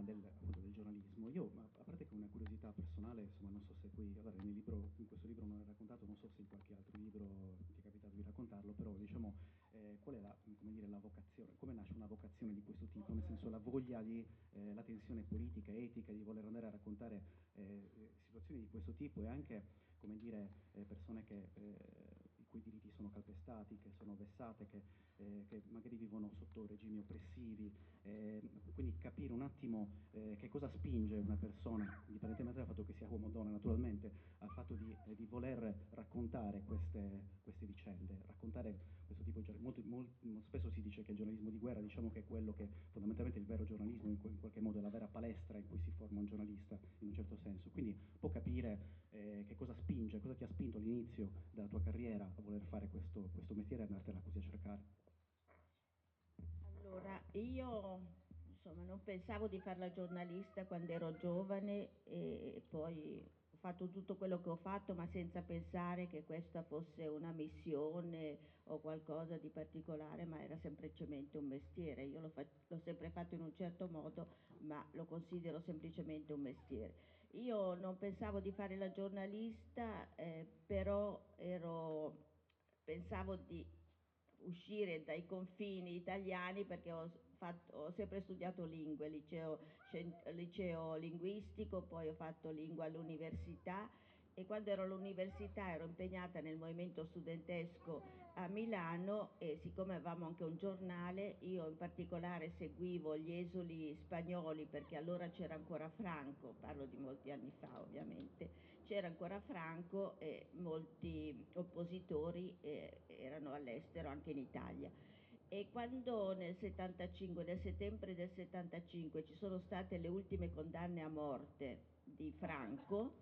tema appunto, del giornalismo. Io, a parte che una curiosità personale, insomma, non so se qui, allora, in questo libro non è raccontato, non so se in qualche altro libro ti è capitato di raccontarlo, però diciamo, qual è come dire, la vocazione, come nasce una vocazione di questo tipo, nel senso la voglia di, la tensione politica, etica, di voler andare a raccontare situazioni di questo tipo e anche come dire, persone i cui diritti sono calpestati, che sono vessate, che magari vivono sotto regimi oppressivi, quindi capire un attimo che cosa spinge una persona, indipendentemente dal fatto che sia uomo o donna naturalmente, al fatto di voler raccontare queste vicende, raccontare questo tipo di giornalismo. Molto spesso si dice che il giornalismo di guerra, diciamo che è quello che fondamentalmente il vero giornalismo, in qualche modo è la vera palestra in cui si forma un giornalista, in un certo senso. Quindi può capire che cosa spinge, cosa ti ha spinto all'inizio della tua carriera a voler fare questo mestiere e andartela così a cercare. Allora, io insomma non pensavo di fare la giornalista quando ero giovane e poi ho fatto tutto quello che ho fatto, ma senza pensare che questa fosse una missione o qualcosa di particolare, ma era semplicemente un mestiere. Io l'ho sempre fatto in un certo modo, ma lo considero semplicemente un mestiere. Io non pensavo di fare la giornalista, però pensavo di uscire dai confini italiani perché ho sempre studiato lingue, liceo linguistico, poi ho fatto lingua all'università e quando ero all'università ero impegnata nel movimento studentesco a Milano e siccome avevamo anche un giornale, io in particolare seguivo gli esuli spagnoli perché allora c'era ancora Franco, parlo di molti anni fa ovviamente, c'era ancora Franco e molti oppositori erano all'estero, anche in Italia. E quando nel 75, nel settembre del 75 ci sono state le ultime condanne a morte di Franco,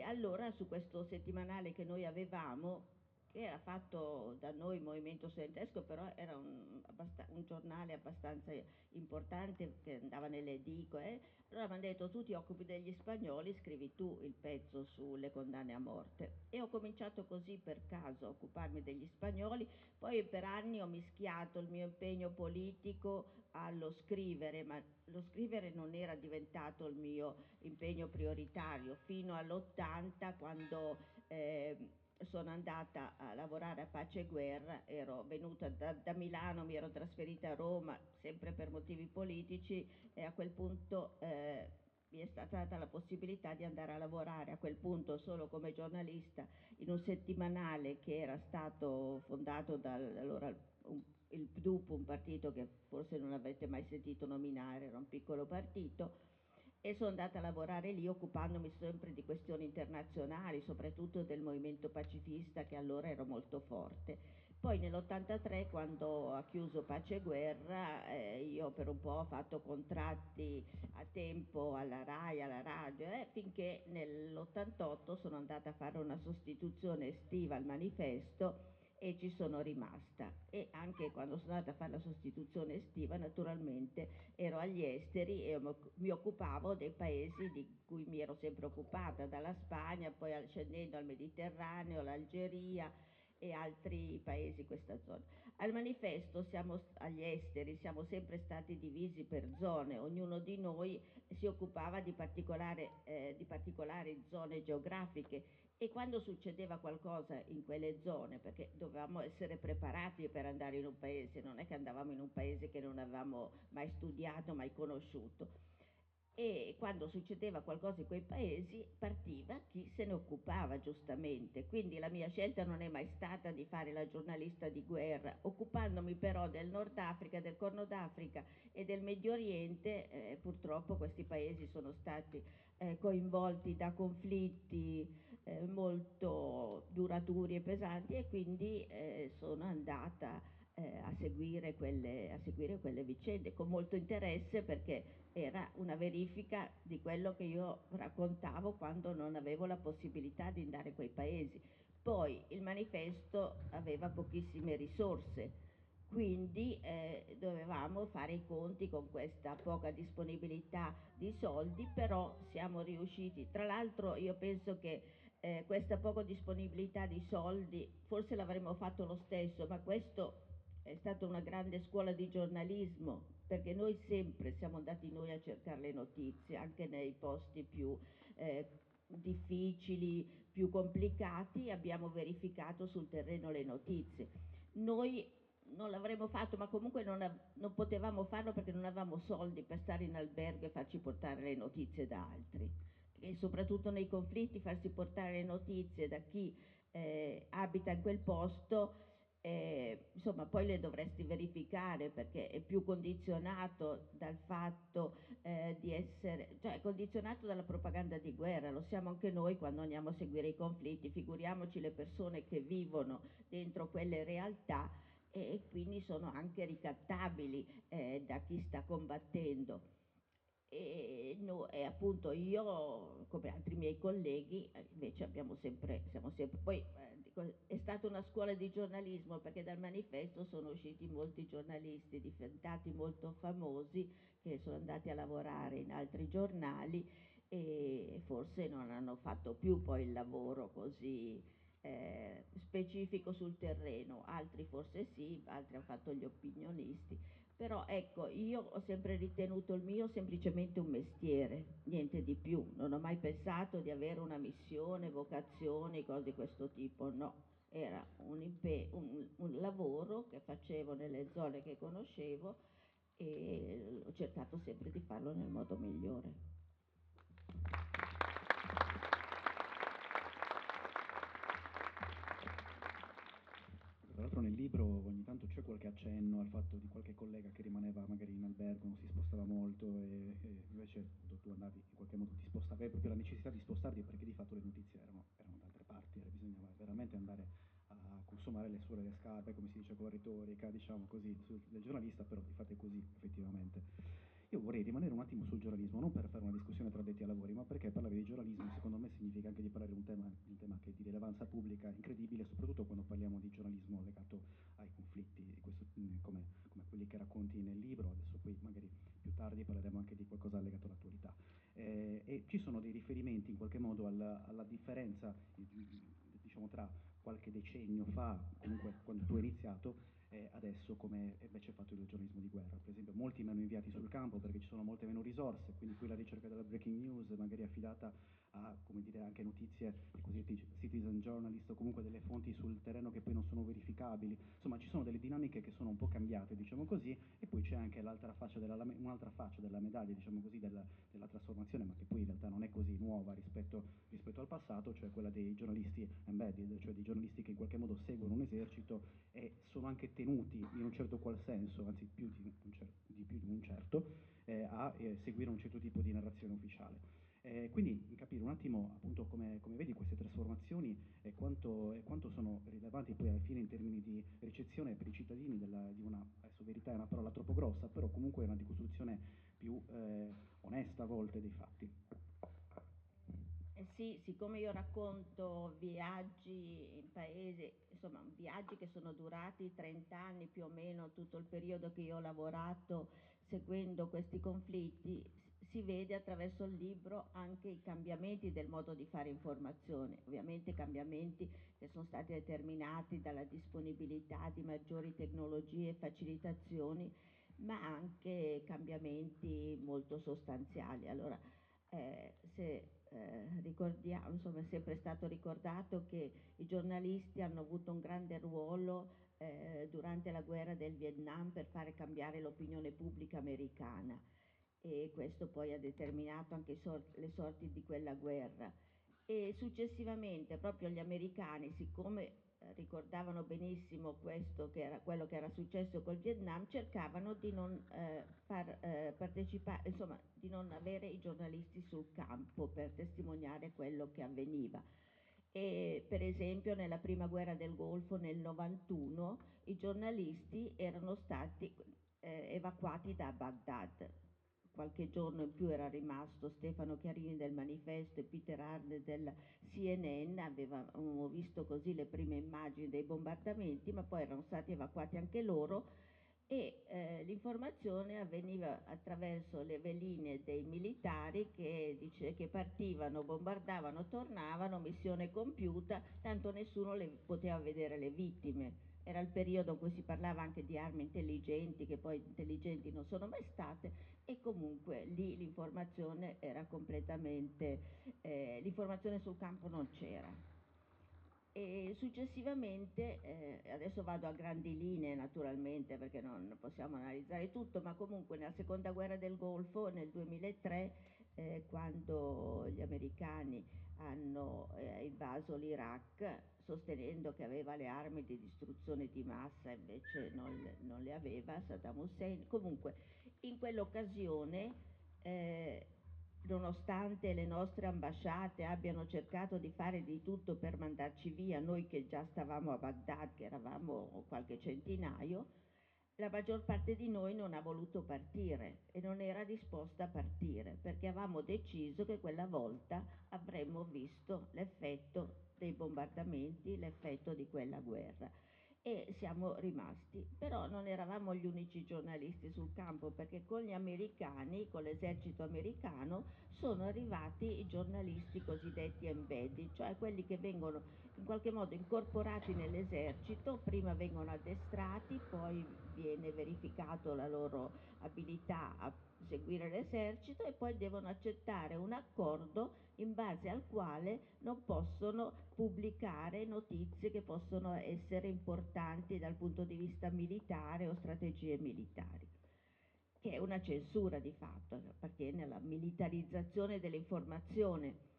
allora su questo settimanale che noi avevamo, che era fatto da noi movimento studentesco, però era un giornale abbastanza importante che andava nelle edicole, allora mi hanno detto tu ti occupi degli spagnoli, scrivi tu il pezzo sulle condanne a morte. E ho cominciato così per caso a occuparmi degli spagnoli, poi per anni ho mischiato il mio impegno politico allo scrivere, ma lo scrivere non era diventato il mio impegno prioritario fino all'80 quando sono andata a lavorare a Pace e Guerra, ero venuta da Milano, mi ero trasferita a Roma sempre per motivi politici e a quel punto mi è stata data la possibilità di andare a lavorare a quel punto solo come giornalista in un settimanale che era stato fondato il PDUP, un partito che forse non avete mai sentito nominare, era un piccolo partito, e sono andata a lavorare lì occupandomi sempre di questioni internazionali, soprattutto del movimento pacifista che allora era molto forte. Poi nell'83 quando ha chiuso Pace e Guerra io per un po' ho fatto contratti a tempo alla RAI, alla radio, finché nell'88 sono andata a fare una sostituzione estiva al Manifesto e ci sono rimasta e anche quando sono andata a fare la sostituzione estiva naturalmente ero agli esteri e mi occupavo dei paesi di cui mi ero sempre occupata, dalla Spagna, poi scendendo al Mediterraneo, l'Algeria e altri paesi di questa zona. Al manifesto agli esteri siamo sempre stati divisi per zone, ognuno di noi si occupava di particolari zone geografiche e quando succedeva qualcosa in quelle zone, perché dovevamo essere preparati per andare in un paese, non è che andavamo in un paese che non avevamo mai studiato, mai conosciuto, e quando succedeva qualcosa in quei paesi partiva chi se ne occupava giustamente, quindi la mia scelta non è mai stata di fare la giornalista di guerra, occupandomi però del Nord Africa, del Corno d'Africa e del Medio Oriente, purtroppo questi paesi sono stati coinvolti da conflitti molto duraturi e pesanti e quindi sono andata a seguire quelle vicende con molto interesse perché era una verifica di quello che io raccontavo quando non avevo la possibilità di andare in quei paesi. Poi il manifesto aveva pochissime risorse, quindi dovevamo fare i conti con questa poca disponibilità di soldi, però siamo riusciti. Tra l'altro io penso che questa poca disponibilità di soldi forse l'avremmo fatto lo stesso, ma questo è stata una grande scuola di giornalismo, perché noi sempre siamo andati noi a cercare le notizie, anche nei posti più difficili, più complicati, abbiamo verificato sul terreno le notizie. Noi non l'avremmo fatto, ma comunque non potevamo farlo perché non avevamo soldi per stare in albergo e farci portare le notizie da altri. E soprattutto nei conflitti farsi portare le notizie da chi abita in quel posto, insomma poi le dovresti verificare perché è più condizionato dal fatto di essere, cioè è condizionato dalla propaganda di guerra, lo siamo anche noi quando andiamo a seguire i conflitti, figuriamoci le persone che vivono dentro quelle realtà e quindi sono anche ricattabili da chi sta combattendo. E appunto io, come altri miei colleghi, invece siamo sempre, poi dico, è stata una scuola di giornalismo perché dal manifesto sono usciti molti giornalisti diventati molto famosi che sono andati a lavorare in altri giornali e forse non hanno fatto più poi il lavoro così specifico sul terreno, altri forse sì, altri hanno fatto gli opinionisti, però ecco, io ho sempre ritenuto il mio semplicemente un mestiere, niente di più, non ho mai pensato di avere una missione, vocazione, cose di questo tipo, no, era un lavoro che facevo nelle zone che conoscevo e ho cercato sempre di farlo nel modo migliore. Tra l'altro nel libro ogni tanto c'è qualche accenno al fatto di qualche collega che rimaneva magari in albergo, non si spostava molto e invece appunto, tu andavi in qualche modo ti spostavi, avevi proprio la necessità di spostarti perché di fatto le notizie erano da altre parti, bisognava veramente andare a consumare le suole le scarpe, come si dice con la retorica, diciamo così, del giornalista, però di fatto è così effettivamente. Io vorrei rimanere un attimo sul giornalismo, non per fare una discussione tra addetti ai lavori, ma perché parlare di giornalismo secondo me significa anche di parlare di un tema che è di rilevanza pubblica incredibile, soprattutto quando parliamo di giornalismo legato ai conflitti, come quelli che racconti nel libro, adesso poi magari più tardi parleremo anche di qualcosa legato all'attualità. E ci sono dei riferimenti in qualche modo alla differenza diciamo, tra qualche decennio fa, comunque quando tu hai iniziato, adesso come invece è fatto il giornalismo di guerra. Per esempio molti meno inviati sul campo perché ci sono molte meno risorse, quindi qui la ricerca della breaking news magari affidata a come dire, anche notizie, i cosiddetti citizen journalist o comunque delle fonti sul terreno che poi non sono verificabili. Insomma ci sono delle dinamiche che sono un po' cambiate, diciamo così, e poi c'è anche un'altra faccia della medaglia, diciamo così, della trasformazione, ma che poi in realtà non è così nuova rispetto al passato, cioè quella dei giornalisti embedded, cioè dei giornalisti che in qualche modo seguono un esercito e sono anche tenuti in un certo qual senso, anzi più di un certo, a seguire un certo tipo di narrazione ufficiale. Quindi capire un attimo appunto come vedi queste trasformazioni e quanto sono rilevanti poi alla fine in termini di ricezione per i cittadini di una, adesso verità è una parola troppo grossa, però comunque è una ricostruzione più onesta a volte dei fatti. Sì, siccome io racconto viaggi in paese, insomma, viaggi che sono durati 30 anni più o meno, tutto il periodo che io ho lavorato seguendo questi conflitti, si vede attraverso il libro anche i cambiamenti del modo di fare informazione, ovviamente cambiamenti che sono stati determinati dalla disponibilità di maggiori tecnologie e facilitazioni, ma anche cambiamenti molto sostanziali. Allora, se ricordiamo, insomma, è sempre stato ricordato che i giornalisti hanno avuto un grande ruolo durante la guerra del Vietnam per fare cambiare l'opinione pubblica americana e questo poi ha determinato anche le sorti di quella guerra. E successivamente proprio gli americani, siccome ricordavano benissimo quello che era successo col Vietnam, cercavano di non far partecipare, insomma, di non avere i giornalisti sul campo per testimoniare quello che avveniva. E per esempio nella prima guerra del Golfo nel 91 i giornalisti erano stati evacuati da Baghdad. Qualche giorno in più era rimasto Stefano Chiarini del Manifesto e Peter Arne del CNN, avevamo visto così le prime immagini dei bombardamenti, ma poi erano stati evacuati anche loro e l'informazione avveniva attraverso le veline dei militari che partivano, bombardavano, tornavano, missione compiuta, tanto nessuno poteva vedere le vittime era il periodo in cui si parlava anche di armi intelligenti, che poi intelligenti non sono mai state, e comunque lì l'informazione era completamente, l'informazione sul campo non c'era. E successivamente, adesso vado a grandi linee naturalmente perché non possiamo analizzare tutto, ma comunque nella seconda guerra del Golfo nel 2003, quando gli americani hanno invaso l'Iraq sostenendo che aveva le armi di distruzione di massa, invece non le aveva Saddam Hussein. Comunque in quell'occasione, nonostante le nostre ambasciate abbiano cercato di fare di tutto per mandarci via, noi che già stavamo a Baghdad, che eravamo qualche centinaio, la maggior parte di noi non ha voluto partire e non era disposta a partire perché avevamo deciso che quella volta avremmo visto l'effetto dei bombardamenti, l'effetto di quella guerra, e siamo rimasti. Però non eravamo gli unici giornalisti sul campo, perché con gli americani, con l'esercito americano, sono arrivati i giornalisti cosiddetti embedded, cioè quelli che vengono in qualche modo incorporati nell'esercito, prima vengono addestrati, poi viene verificato la loro abilità a seguire l'esercito e poi devono accettare un accordo in base al quale non possono pubblicare notizie che possono essere importanti dal punto di vista militare o strategie militari, che è una censura di fatto, appartiene alla militarizzazione dell'informazione.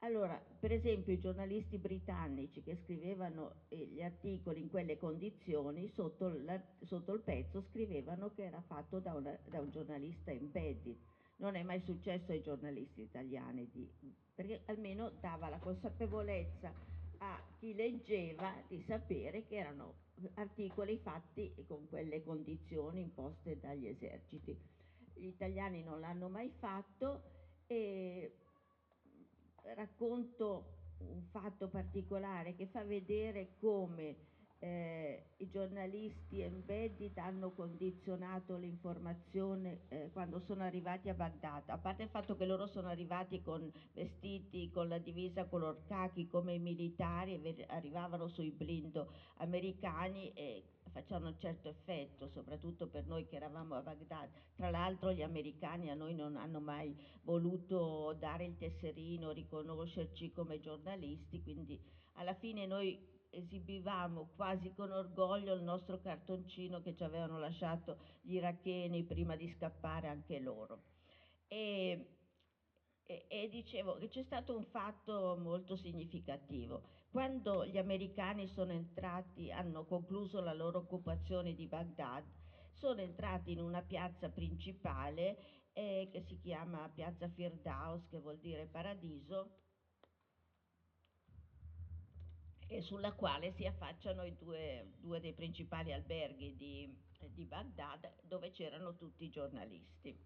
Allora, per esempio, i giornalisti britannici che scrivevano gli articoli in quelle condizioni, sotto il pezzo scrivevano che era fatto da un giornalista embedded. Non è mai successo ai giornalisti italiani, perché almeno dava la consapevolezza a chi leggeva di sapere che erano articoli fatti con quelle condizioni imposte dagli eserciti. Gli italiani non l'hanno mai fatto, e racconto un fatto particolare che fa vedere come i giornalisti embedded hanno condizionato l'informazione quando sono arrivati a Baghdad, a parte il fatto che loro sono arrivati con vestiti con la divisa color khaki come i militari e arrivavano sui blindo americani e facevano un certo effetto, soprattutto per noi che eravamo a Baghdad. Tra l'altro gli americani a noi non hanno mai voluto dare il tesserino, riconoscerci come giornalisti, quindi alla fine noi esibivamo quasi con orgoglio il nostro cartoncino che ci avevano lasciato gli iracheni prima di scappare anche loro. E, e dicevo che c'è stato un fatto molto significativo. Quando gli americani sono entrati, hanno concluso la loro occupazione di Baghdad, sono entrati in una piazza principale che si chiama Piazza Firdaus, che vuol dire paradiso, e sulla quale si affacciano due dei principali alberghi di Baghdad, dove c'erano tutti i giornalisti.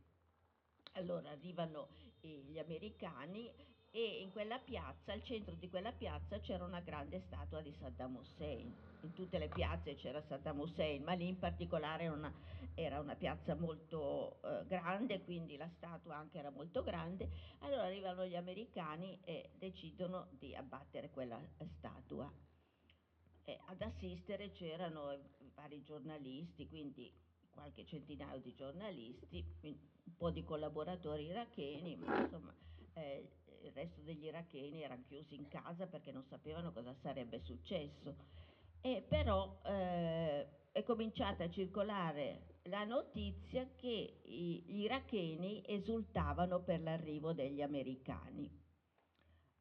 Allora arrivano gli americani e in quella piazza, al centro di quella piazza, c'era una grande statua di Saddam Hussein. In tutte le piazze c'era Saddam Hussein, ma lì in particolare era una piazza molto grande, quindi la statua anche era molto grande. Allora arrivano gli americani e decidono di abbattere quella statua. E ad assistere c'erano vari giornalisti, quindi qualche centinaio di giornalisti, un po' di collaboratori iracheni, ma insomma il resto degli iracheni erano chiusi in casa perché non sapevano cosa sarebbe successo. E però è cominciata a circolare la notizia che gli iracheni esultavano per l'arrivo degli americani.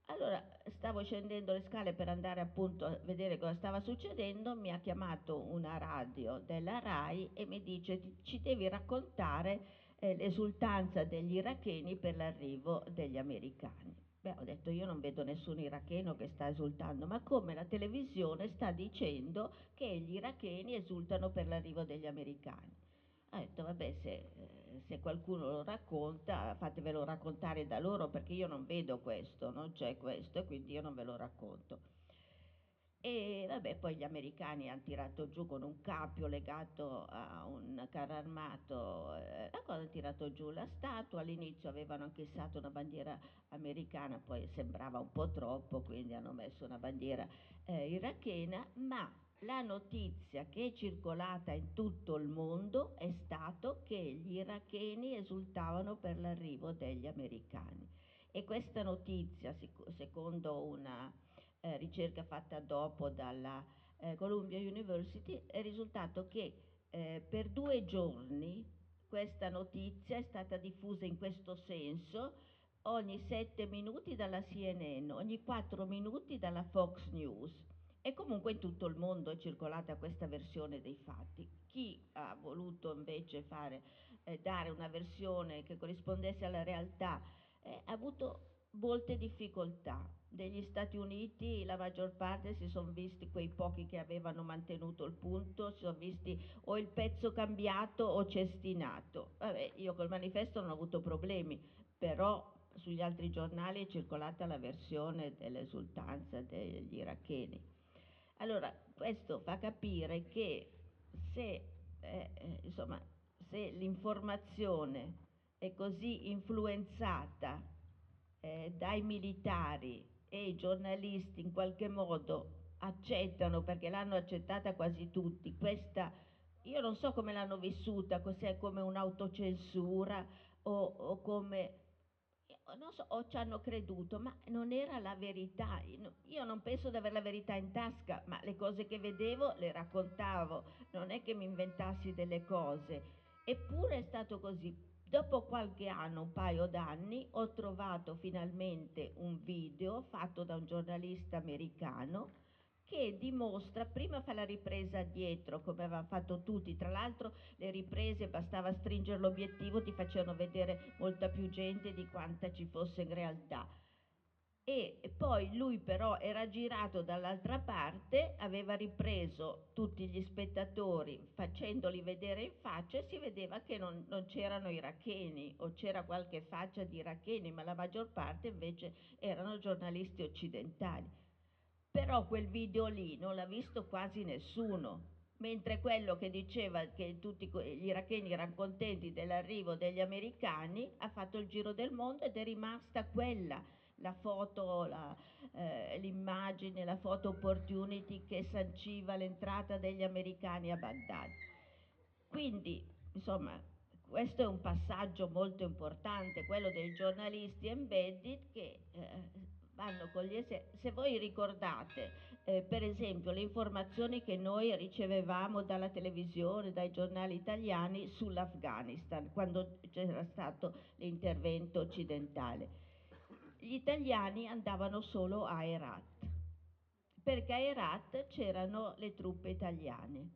Allora, stavo scendendo le scale per andare appunto a vedere cosa stava succedendo, mi ha chiamato una radio della RAI e mi dice ci devi raccontare l'esultanza degli iracheni per l'arrivo degli americani. Beh, ho detto io non vedo nessun iracheno che sta esultando, ma come la televisione sta dicendo che gli iracheni esultano per l'arrivo degli americani. Ho detto, vabbè, se qualcuno lo racconta, fatevelo raccontare da loro perché io non vedo questo, non c'è questo e quindi io non ve lo racconto. E vabbè, poi gli americani hanno tirato giù con un cappio legato a un carro armato, la cosa, hanno tirato giù la statua, all'inizio avevano anche issato una bandiera americana, poi sembrava un po' troppo, quindi hanno messo una bandiera irachena, ma la notizia che è circolata in tutto il mondo è stato che gli iracheni esultavano per l'arrivo degli americani. E questa notizia, secondo una ricerca fatta dopo dalla Columbia University, è risultato che per 2 giorni questa notizia è stata diffusa in questo senso: ogni 7 minuti dalla CNN, ogni 4 minuti dalla Fox News. E comunque in tutto il mondo è circolata questa versione dei fatti. Chi ha voluto invece dare una versione che corrispondesse alla realtà ha avuto molte difficoltà. Degli Stati Uniti la maggior parte si sono visti, quei pochi che avevano mantenuto il punto, si sono visti o il pezzo cambiato o cestinato. Vabbè, io col manifesto non ho avuto problemi, però sugli altri giornali è circolata la versione dell'esultanza degli iracheni. Allora, questo fa capire che se, insomma, se l'informazione è così influenzata dai militari e i giornalisti in qualche modo accettano, perché l'hanno accettata quasi tutti, questa, io non so come l'hanno vissuta, cos'è, come un'autocensura o come, non so, o ci hanno creduto, ma non era la verità. Io non penso di avere la verità in tasca, ma le cose che vedevo le raccontavo, non è che mi inventassi delle cose. Eppure è stato così. Dopo qualche anno, un paio d'anni, ho trovato finalmente un video fatto da un giornalista americano che dimostra, prima fa la ripresa dietro come avevano fatto tutti, tra l'altro le riprese bastava stringere l'obiettivo, ti facevano vedere molta più gente di quanta ci fosse in realtà. E poi lui però era girato dall'altra parte, aveva ripreso tutti gli spettatori facendoli vedere in faccia e si vedeva che non c'erano iracheni, o c'era qualche faccia di iracheni, ma la maggior parte invece erano giornalisti occidentali. Però quel video lì non l'ha visto quasi nessuno, mentre quello che diceva che tutti gli iracheni erano contenti dell'arrivo degli americani ha fatto il giro del mondo ed è rimasta quella la foto, l'immagine, la foto opportunity che sanciva l'entrata degli americani a Baghdad. Quindi, insomma, questo è un passaggio molto importante, quello dei giornalisti embedded che vanno con gli se voi ricordate, per esempio, le informazioni che noi ricevevamo dalla televisione, dai giornali italiani sull'Afghanistan, quando c'era stato l'intervento occidentale. Gli italiani andavano solo a Herat, perché a Herat c'erano le truppe italiane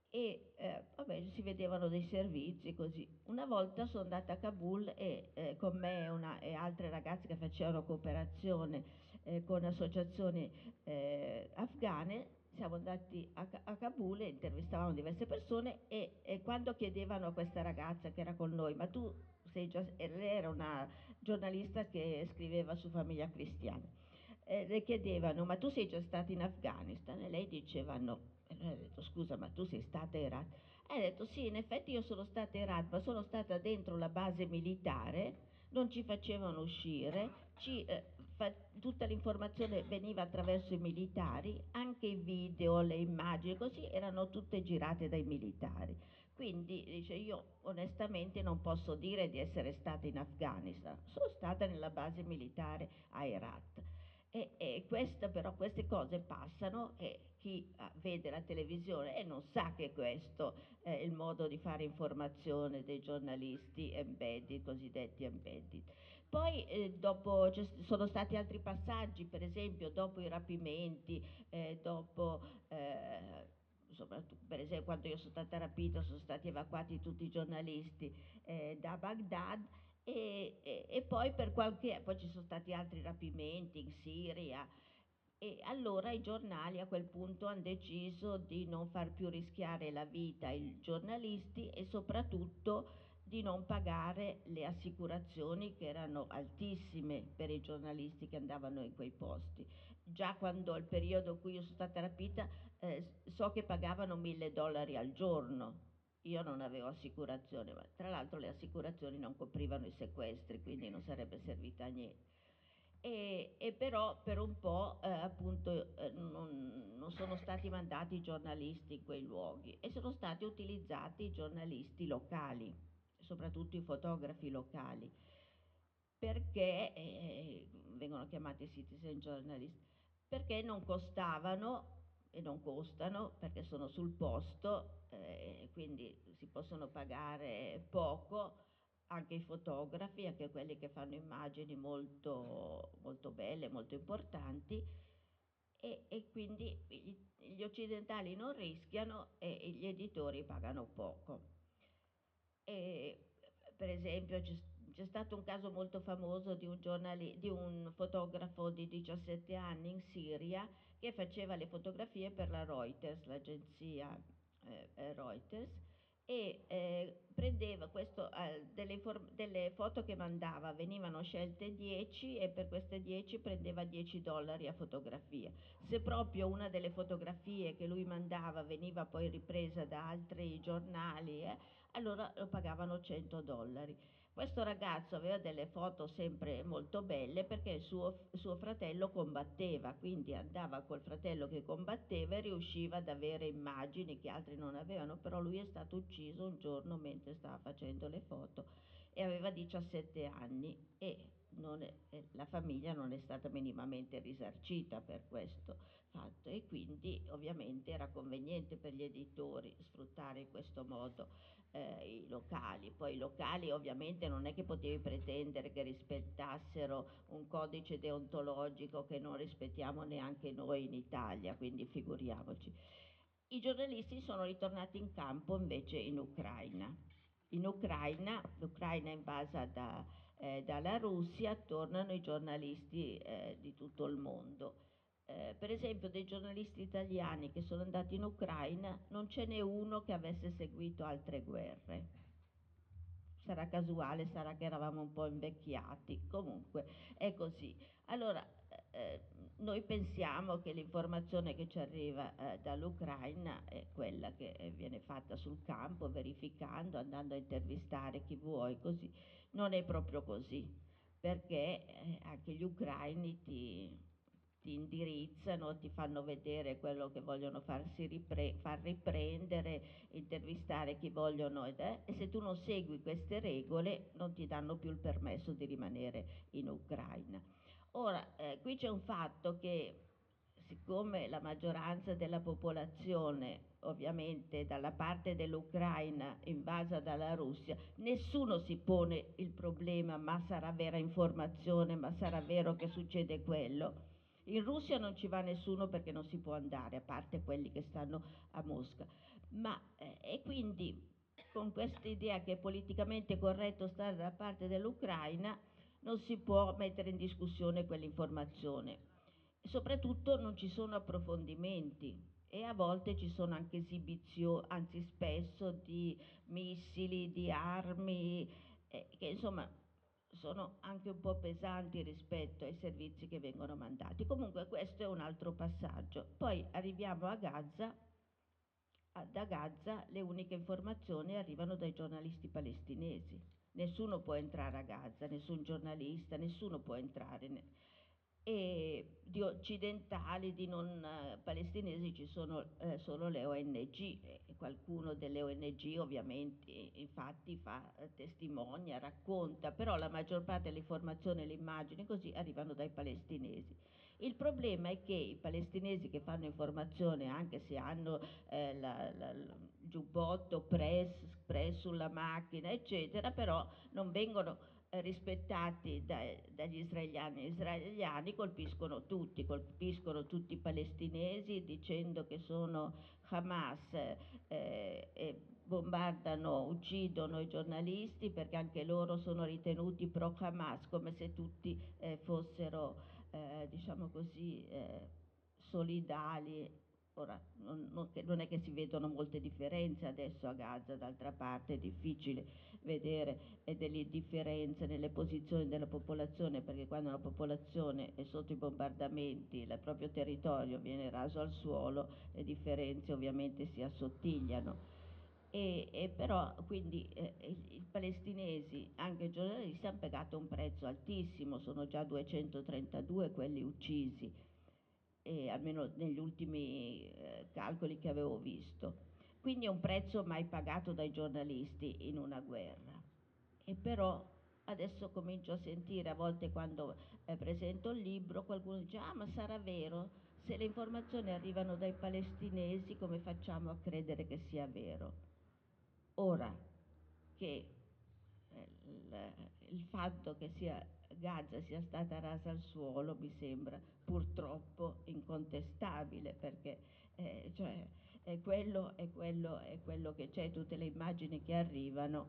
e vabbè, si vedevano dei servizi così. Una volta sono andata a Kabul e con me e altre ragazze che facevano cooperazione con associazioni afghane, siamo andati a Kabul e intervistavamo diverse persone e quando chiedevano a questa ragazza che era con noi, ma tu sei già, lei era una giornalista che scriveva su Famiglia Cristiana, le chiedevano ma tu sei già stata in Afghanistan? E lei diceva no. E lui ha detto scusa ma tu sei stata a Herat? E ha detto sì, in effetti io sono stata a Herat, ma sono stata dentro la base militare, non ci facevano uscire, tutta l'informazione veniva attraverso i militari, anche i video, le immagini così erano tutte girate dai militari. Quindi dice io onestamente non posso dire di essere stata in Afghanistan, sono stata nella base militare a Herat. Però queste cose passano e chi vede la televisione e non sa che questo è il modo di fare informazione dei giornalisti embedded, cosiddetti embedded. Poi dopo sono stati altri passaggi, per esempio dopo i rapimenti, dopo insomma, per esempio quando io sono stata rapita sono stati evacuati tutti i giornalisti da Baghdad e poi poi ci sono stati altri rapimenti in Siria e allora i giornali a quel punto hanno deciso di non far più rischiare la vita ai giornalisti e soprattutto di non pagare le assicurazioni che erano altissime per i giornalisti che andavano in quei posti. Già quando il periodo in cui io sono stata rapita so che pagavano $1000 al giorno. Io non avevo assicurazione, ma tra l'altro le assicurazioni non coprivano i sequestri, quindi non sarebbe servita a niente. e però per un po' appunto non sono stati mandati i giornalisti in quei luoghi e sono stati utilizzati i giornalisti locali, soprattutto i fotografi locali, perché vengono chiamati citizen journalist, perché non costavano e non costano perché sono sul posto, quindi si possono pagare poco anche i fotografi, anche quelli che fanno immagini molto, molto belle, molto importanti e quindi gli occidentali non rischiano e gli editori pagano poco. E, per esempio c'è stato un caso molto famoso di un fotografo di 17 anni in Siria che faceva le fotografie per la Reuters, l'agenzia Reuters, e prendeva questo, delle foto che mandava, venivano scelte 10 e per queste 10 prendeva $10 a fotografia. Se proprio una delle fotografie che lui mandava veniva poi ripresa da altri giornali, allora lo pagavano $100. Questo ragazzo aveva delle foto sempre molto belle perché suo fratello combatteva, quindi andava col fratello che combatteva e riusciva ad avere immagini che altri non avevano, però lui è stato ucciso un giorno mentre stava facendo le foto e aveva 17 anni e la famiglia non è stata minimamente risarcita per questo fatto e quindi ovviamente era conveniente per gli editori sfruttare in questo modo i locali. Poi i locali ovviamente non è che potevi pretendere che rispettassero un codice deontologico che non rispettiamo neanche noi in Italia, quindi figuriamoci. I giornalisti sono ritornati in campo invece in Ucraina. In Ucraina, l'Ucraina è invasa dalla Russia, tornano i giornalisti di tutto il mondo. Per esempio dei giornalisti italiani che sono andati in Ucraina non ce n'è uno che avesse seguito altre guerre. Sarà casuale, sarà che eravamo un po' invecchiati, comunque è così. Allora, eh, noi pensiamo che l'informazione che ci arriva dall'Ucraina è quella che viene fatta sul campo, verificando, andando a intervistare chi vuoi, così. Non è proprio così, perché anche gli ucraini ti indirizzano, ti fanno vedere quello che vogliono far riprendere, intervistare chi vogliono e se tu non segui queste regole non ti danno più il permesso di rimanere in Ucraina. Ora, qui c'è un fatto che siccome la maggioranza della popolazione ovviamente dalla parte dell'Ucraina invasa dalla Russia, nessuno si pone il problema ma sarà vera informazione, ma sarà vero che succede quello. In Russia non ci va nessuno perché non si può andare, a parte quelli che stanno a Mosca. E quindi con questa idea che è politicamente corretto stare dalla parte dell'Ucraina, non si può mettere in discussione quell'informazione. Soprattutto non ci sono approfondimenti e a volte ci sono anche esibizioni, anzi spesso di missili, di armi, che insomma sono anche un po' pesanti rispetto ai servizi che vengono mandati. Comunque questo è un altro passaggio. Poi arriviamo a Gaza. Da Gaza le uniche informazioni arrivano dai giornalisti palestinesi. Nessuno può entrare a Gaza, nessun giornalista, nessuno può entrare. E di occidentali, di non palestinesi ci sono solo le ONG e qualcuno delle ONG ovviamente infatti fa testimonia, racconta, però la maggior parte delle informazioni e le immagini così arrivano dai palestinesi. Il problema è che i palestinesi che fanno informazione anche se hanno il giubbotto press sulla macchina eccetera, però non vengono rispettati dagli israeliani. Gli israeliani colpiscono tutti i palestinesi dicendo che sono Hamas e bombardano, uccidono i giornalisti perché anche loro sono ritenuti pro Hamas, come se tutti fossero, diciamo così, solidali. Ora, non è che si vedono molte differenze adesso a Gaza, d'altra parte è difficile vedere delle differenze nelle posizioni della popolazione, perché quando la popolazione è sotto i bombardamenti, il proprio territorio viene raso al suolo, le differenze ovviamente si assottigliano. E però quindi i palestinesi, anche i giornalisti, hanno pagato un prezzo altissimo, sono già 232 quelli uccisi, e almeno negli ultimi calcoli che avevo visto. Quindi è un prezzo mai pagato dai giornalisti in una guerra. E però adesso comincio a sentire, a volte quando presento il libro, qualcuno dice: ah, ma sarà vero? Se le informazioni arrivano dai palestinesi, come facciamo a credere che sia vero? Ora che il fatto che Gaza sia stata rasa al suolo mi sembra purtroppo incontestabile, perché cioè, è quello che c'è. Tutte le immagini che arrivano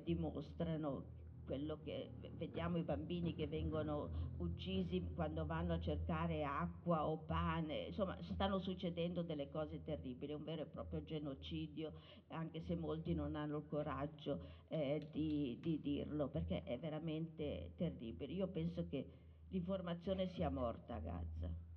dimostrano quello che vediamo: i bambini che vengono uccisi quando vanno a cercare acqua o pane. Insomma, stanno succedendo delle cose terribili, è un vero e proprio genocidio, anche se molti non hanno il coraggio di dirlo, perché è veramente terribile. Io penso che l'informazione sia morta a Gaza.